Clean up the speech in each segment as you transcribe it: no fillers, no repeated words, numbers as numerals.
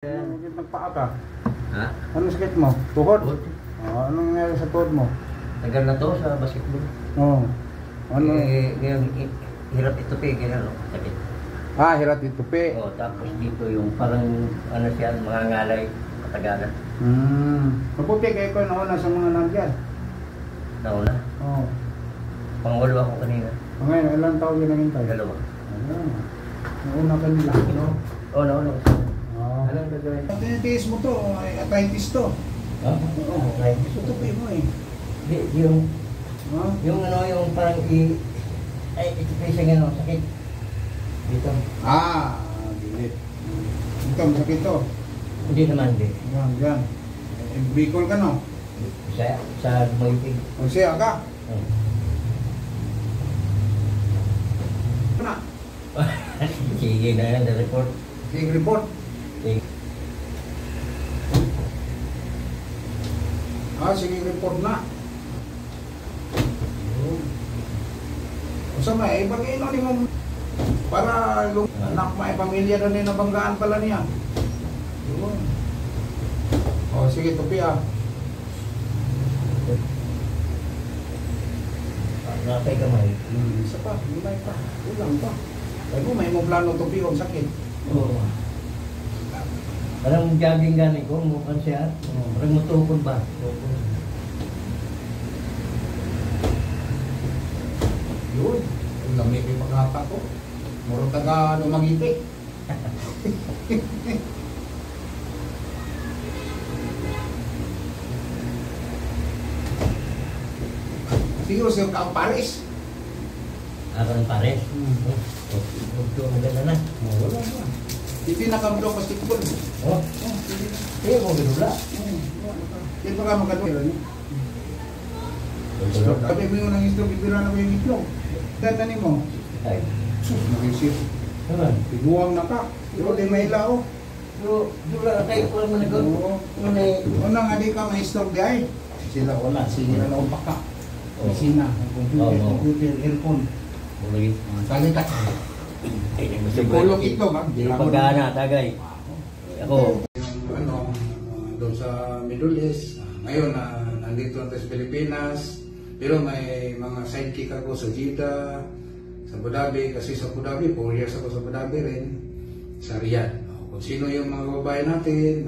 Nagpaa ka? Ha? Anong sakit mo? Tuhod? Tuhod. Anong nangyari sa tuhod mo? Tagal na to sa basketball. Oo. Ano? Ngayon, hirap ito pa ganyan, sakit. Hirap ito pe. Tapos dito yung parang, ano siya, mga ngalay, katagalan. Mabuti kayo ko nauna sa mga nandyan. Nauna. Oo. Pangwalo ako kanina. Ngayon, ilang taon yun nangintay? Dalawa. Nauna ka nila, no? Oo, nauna ko. Anong gagawin? Tinitiis mo to, arthritis to. Oo, arthritis. Tutupi mo eh. Yung ano, yung parang ito pa isang ano, sakit. Dito. Bilit. Ito, masakit to. Hindi naman, hindi. Yan. Bicol ka no? Sa Moitig. O siya ka? Na? Sige na yan, report. Sige, report. Sige, report na. Sa may, ibang ino ni mo para anak may pamilya na rin nabanggaan pala niya. Sige, tupi Nakay kamay. Isa pa, lumay pa. Ulang pa. Ay mo, may mo plano tupi o sakit. Oo. Parang jogging gani ko, mukhang siya. Parang matukod ba? Yun, ang lamig yung pagkata ko. Murong taga lumagiti. Siguro siya ka ang Paris. Ako ng Paris? Ito, maganda na. Wala na. Hindi nakamdo basketball. Sige, kung binula. Hindi pa ka magkatwira niya. Sabi mo yung nang islog, ibira na ko yung islog. Datan mo. Ay. Nakisip. Tiguang na ka. Pero di may lao. Pero, dula, kayo ko naman nag-go. Una nga di ka ma-islog di ay. Sila wala. Sila na upak ka. Sina. Computer, earphone. Salita. Kulong itlog ha. Hindi pagkana, tagay. Ako. Doon sa Middle East. Ngayon, nandito na sa Pilipinas. Pero may mga sidekick ako sa Jeddah, sa Abu Dhabi. Kasi sa Abu Dhabi, 4 years ako sa Abu Dhabi rin. Sa Riyadh. Kung sino yung mga babae natin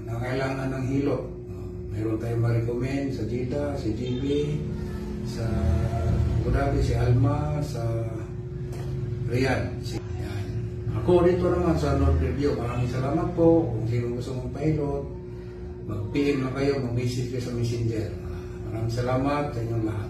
na kailangan ng hilot. Mayroon tayong ma-recommend sa Jeddah, si GB, sa Abu Dhabi, si Alma, sa Riyadh. Yan. Ako dito naman sa North Review. Maraming salamat po. Kung sino gusto mong pilot, mag-PM na kayo, mag-visit kayo sa Messenger. Maraming salamat sa inyong lahat.